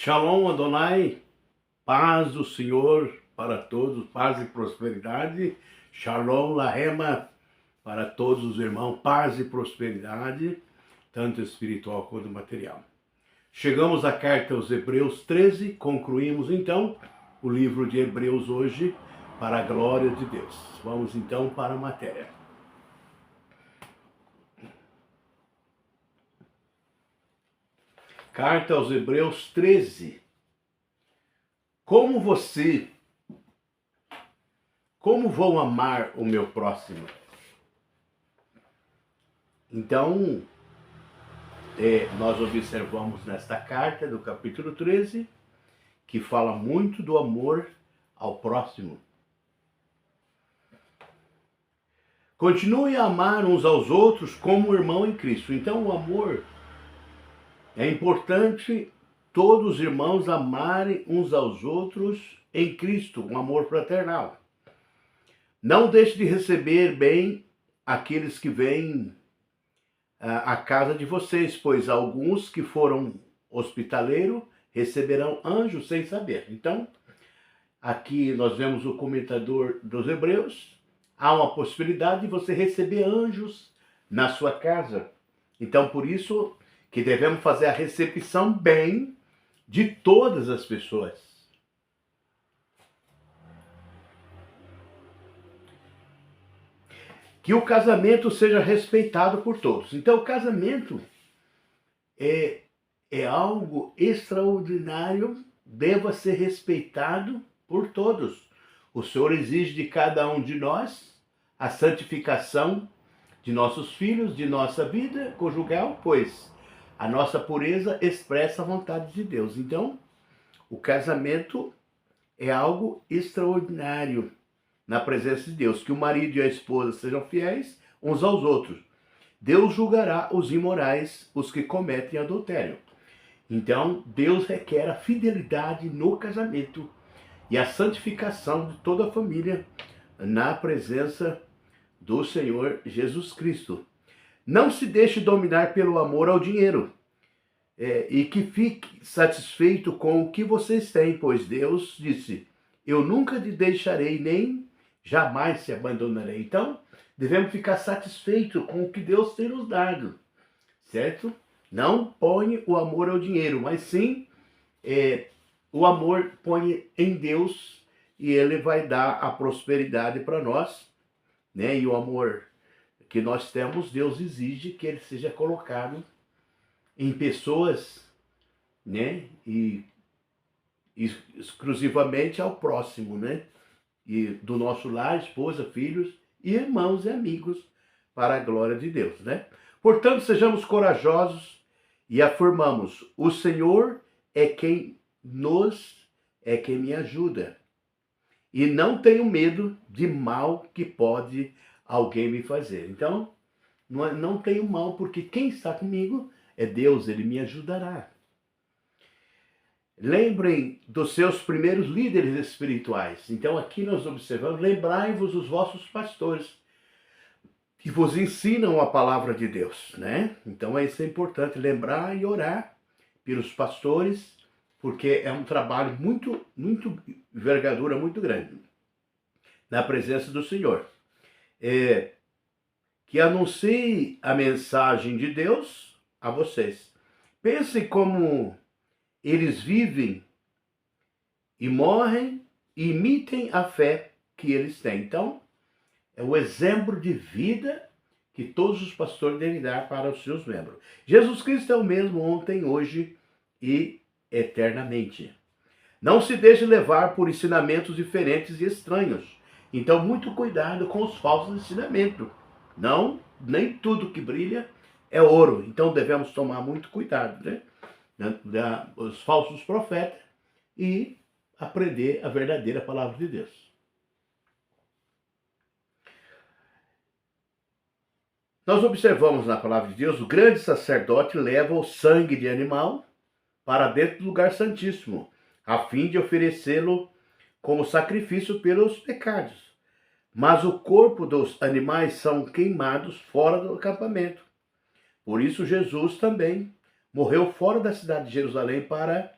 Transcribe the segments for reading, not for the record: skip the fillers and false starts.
Shalom Adonai, paz do Senhor para todos, paz e prosperidade. Shalom Lahema para todos os irmãos, paz e prosperidade, tanto espiritual quanto material. Chegamos à carta aos Hebreus 13, concluímos então o livro de Hebreus hoje para a glória de Deus. Vamos então para a matéria. Carta aos Hebreus 13. Como vou amar o meu próximo? Então, nós observamos nesta carta do capítulo 13, que fala muito do amor ao próximo. Continue a amar uns aos outros como irmão em Cristo. Então, o amor é importante todos os irmãos amarem uns aos outros em Cristo, um amor fraternal. Não deixe de receber bem aqueles que vêm à casa de vocês, pois alguns que foram hospitaleiros receberão anjos sem saber. Então, aqui nós vemos o comentador dos Hebreus, há uma possibilidade de você receber anjos na sua casa. Então, por isso que devemos fazer a recepção bem de todas as pessoas. Que o casamento seja respeitado por todos. Então, o casamento é algo extraordinário, deva ser respeitado por todos. O Senhor exige de cada um de nós a santificação de nossos filhos, de nossa vida conjugal, pois a nossa pureza expressa a vontade de Deus. Então, o casamento é algo extraordinário na presença de Deus. Que o marido e a esposa sejam fiéis uns aos outros. Deus julgará os imorais, os que cometem adultério. Então, Deus requer a fidelidade no casamento e a santificação de toda a família na presença do Senhor Jesus Cristo. Não se deixe dominar pelo amor ao dinheiro e que fique satisfeito com o que vocês têm, pois Deus disse, eu nunca te deixarei nem jamais te abandonarei. Então, devemos ficar satisfeitos com o que Deus tem nos dado, certo? Não põe o amor ao dinheiro, mas sim o amor põe em Deus e Ele vai dar a prosperidade para nós, né? E o amor que nós temos, Deus exige que ele seja colocado em pessoas, né? E exclusivamente ao próximo, né? E do nosso lar, esposa, filhos, irmãos e amigos, para a glória de Deus, né? Portanto, sejamos corajosos e afirmamos, o Senhor é quem me ajuda. E não tenho medo de mal que pode alguém me fazer. Então, não tenho mal, porque quem está comigo é Deus, Ele me ajudará. Lembrem dos seus primeiros líderes espirituais. Então, aqui nós observamos, lembrai-vos dos vossos pastores, que vos ensinam a palavra de Deus, né? Então, isso é importante, lembrar e orar pelos pastores, porque é um trabalho muito envergadura muito grande, na presença do Senhor. Que anuncie a mensagem de Deus a vocês. Pensem como eles vivem e morrem e imitem a fé que eles têm. Então, é o exemplo de vida que todos os pastores devem dar para os seus membros. Jesus Cristo é o mesmo ontem, hoje e eternamente. Não se deixe levar por ensinamentos diferentes e estranhos. Então, muito cuidado com os falsos ensinamentos. Não, nem tudo que brilha é ouro. Então, devemos tomar muito cuidado, né? Os falsos profetas e aprender a verdadeira palavra de Deus. Nós observamos na palavra de Deus, o grande sacerdote leva o sangue de animal para dentro do lugar santíssimo, a fim de oferecê-lo como sacrifício pelos pecados. Mas o corpo dos animais são queimados fora do acampamento. Por isso Jesus também morreu fora da cidade de Jerusalém para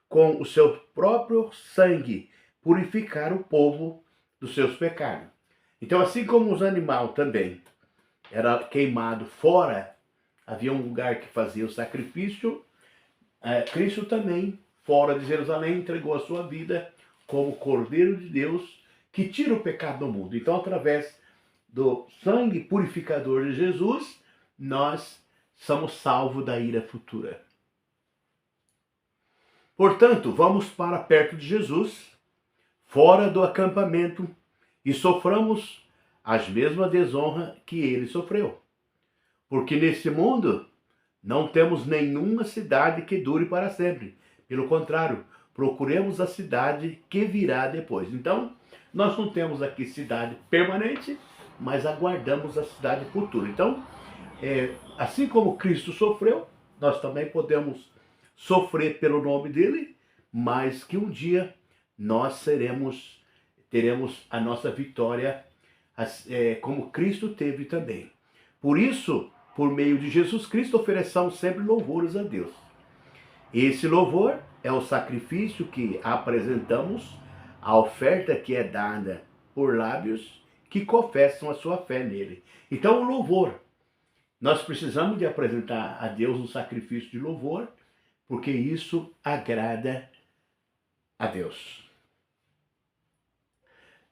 com o seu próprio sangue, purificar o povo dos seus pecados. Então, assim como os animais também era queimado fora, havia um lugar que fazia o sacrifício, Cristo também, fora de Jerusalém, entregou a sua vida como Cordeiro de Deus, que tira o pecado do mundo. Então, através do sangue purificador de Jesus, nós somos salvos da ira futura. Portanto, vamos para perto de Jesus, fora do acampamento, e soframos as mesmas desonras que ele sofreu. Porque nesse mundo não temos nenhuma cidade que dure para sempre. Pelo contrário, procuremos a cidade que virá depois. Então, nós não temos aqui cidade permanente, mas aguardamos a cidade futura. Então, assim como Cristo sofreu, nós também podemos sofrer pelo nome dele, mas que um dia nós teremos a nossa vitória como Cristo teve também. Por isso, por meio de Jesus Cristo, ofereçamos sempre louvores a Deus. Esse louvor é o sacrifício que apresentamos, a oferta que é dada por lábios que confessam a sua fé nele. Então, o louvor, nós precisamos de apresentar a Deus um sacrifício de louvor, porque isso agrada a Deus.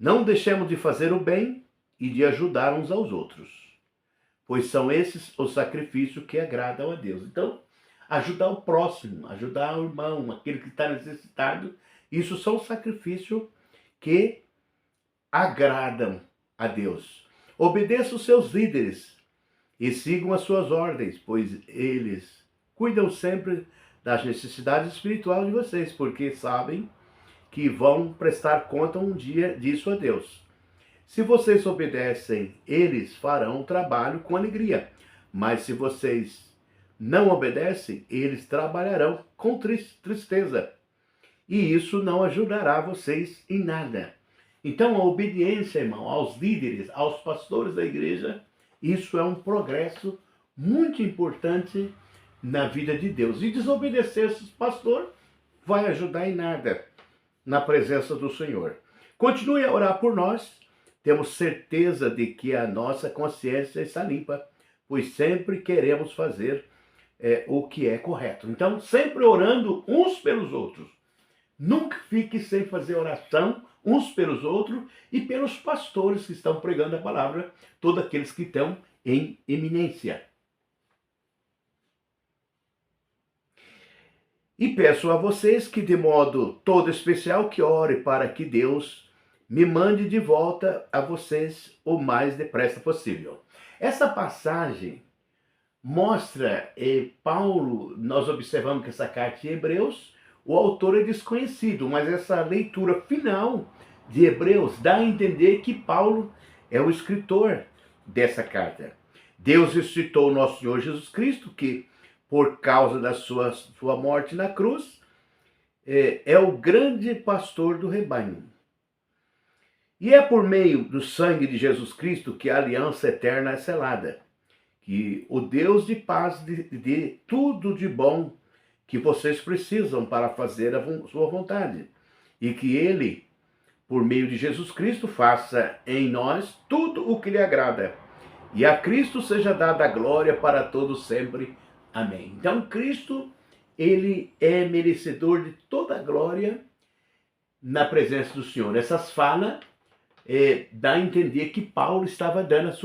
Não deixemos de fazer o bem e de ajudar uns aos outros, pois são esses os sacrifícios que agradam a Deus. Então, ajudar o próximo, ajudar o irmão, aquele que está necessitado, isso são sacrifícios que agradam a Deus. Obedeça os seus líderes e sigam as suas ordens, pois eles cuidam sempre das necessidades espirituais de vocês, porque sabem que vão prestar conta um dia disso a Deus. Se vocês obedecem, eles farão o trabalho com alegria. Mas se vocês não obedecem, eles trabalharão com tristeza. E isso não ajudará vocês em nada. Então, a obediência, irmão, aos líderes, aos pastores da igreja, isso é um progresso muito importante na vida de Deus. E desobedecer esses pastores vai ajudar em nada na presença do Senhor. Continue a orar por nós. Temos certeza de que a nossa consciência está limpa, pois sempre queremos fazer o que é correto. Então, sempre orando uns pelos outros. Nunca fique sem fazer oração uns pelos outros e pelos pastores que estão pregando a palavra, todos aqueles que estão em eminência. E peço a vocês que, de modo todo especial, que ore para que Deus me mande de volta a vocês o mais depressa possível. Essa passagem mostra, Paulo, nós observamos que essa carta de Hebreus, o autor é desconhecido, mas essa leitura final de Hebreus dá a entender que Paulo é o escritor dessa carta. Deus ressuscitou o nosso Senhor Jesus Cristo, que por causa da sua morte na cruz, é o grande pastor do rebanho. E é por meio do sangue de Jesus Cristo que a aliança eterna é selada, que o Deus de paz dê tudo de bom que vocês precisam para fazer a sua vontade, e que ele, por meio de Jesus Cristo, faça em nós tudo o que lhe agrada. E a Cristo seja dada a glória para todos sempre. Amém. Então, Cristo, ele é merecedor de toda a glória na presença do Senhor. Essas falas dá a entender que Paulo estava dando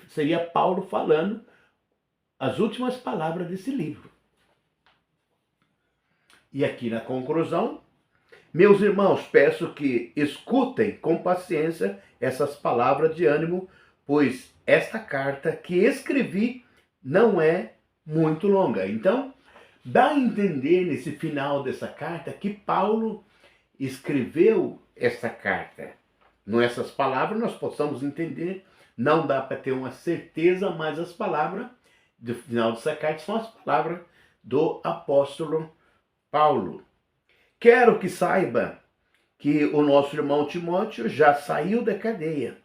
seria Paulo falando as últimas palavras desse livro. E aqui na conclusão, meus irmãos, peço que escutem com paciência essas palavras de ânimo, pois esta carta que escrevi não é muito longa. Então, dá a entender nesse final dessa carta que Paulo escreveu essa carta. Nessas palavras nós possamos entender, não dá para ter uma certeza, mas as palavras do final dessa carta são as palavras do apóstolo Paulo. Quero que saiba que o nosso irmão Timóteo já saiu da cadeia.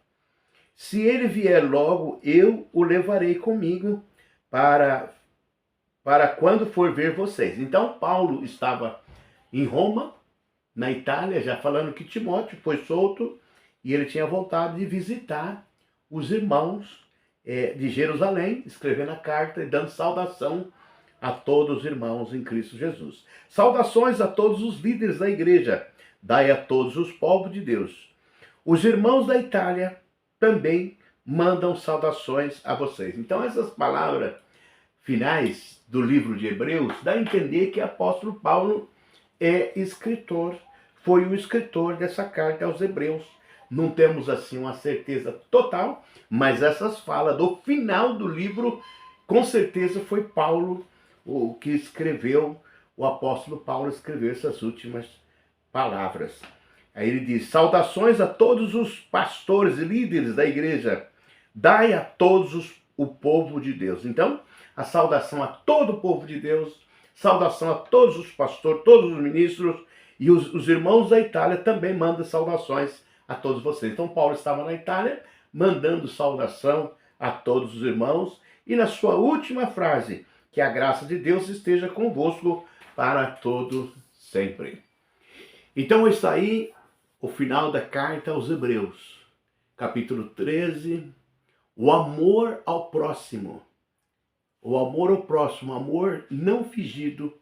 Se ele vier logo, eu o levarei comigo para quando for ver vocês. Então, Paulo estava em Roma, na Itália, já falando que Timóteo foi solto e ele tinha vontade de visitar os irmãos de Jerusalém, escrevendo a carta e dando saudação a todos os irmãos em Cristo Jesus. Saudações a todos os líderes da igreja, dai a todos os povos de Deus. Os irmãos da Itália também mandam saudações a vocês. Então essas palavras finais do livro de Hebreus dá a entender que o apóstolo Paulo é escritor, foi o escritor dessa carta aos Hebreus. Não temos assim uma certeza total, mas essas falas do final do livro, com certeza foi Paulo o que escreveu, o apóstolo Paulo escreveu essas últimas palavras. Aí ele diz: saudações a todos os pastores e líderes da igreja, dai a todos o povo de Deus. Então, a saudação a todo o povo de Deus, saudação a todos os pastores, todos os ministros, e os irmãos da Itália também mandam saudações a todos vocês. Então Paulo estava na Itália, mandando saudação a todos os irmãos, e na sua última frase, que a graça de Deus esteja convosco para todo sempre. Então está aí o final da carta aos Hebreus, capítulo 13, o amor ao próximo. O amor ao próximo, amor não fingido,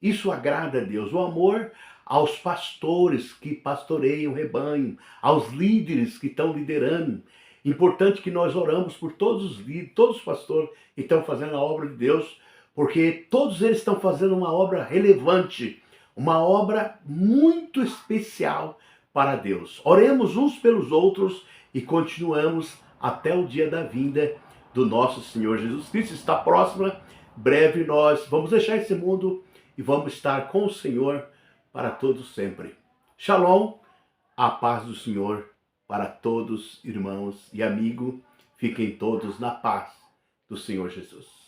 isso agrada a Deus. O amor aos pastores que pastoreiam o rebanho, aos líderes que estão liderando. Importante que nós oramos por todos os líderes, todos os pastores que estão fazendo a obra de Deus, porque todos eles estão fazendo uma obra relevante, uma obra muito especial para Deus. Oremos uns pelos outros e continuamos até o dia da vinda do nosso Senhor Jesus Cristo. Está próxima, breve nós vamos deixar esse mundo e vamos estar com o Senhor para todos sempre. Shalom, a paz do Senhor para todos, irmãos e amigos. Fiquem todos na paz do Senhor Jesus.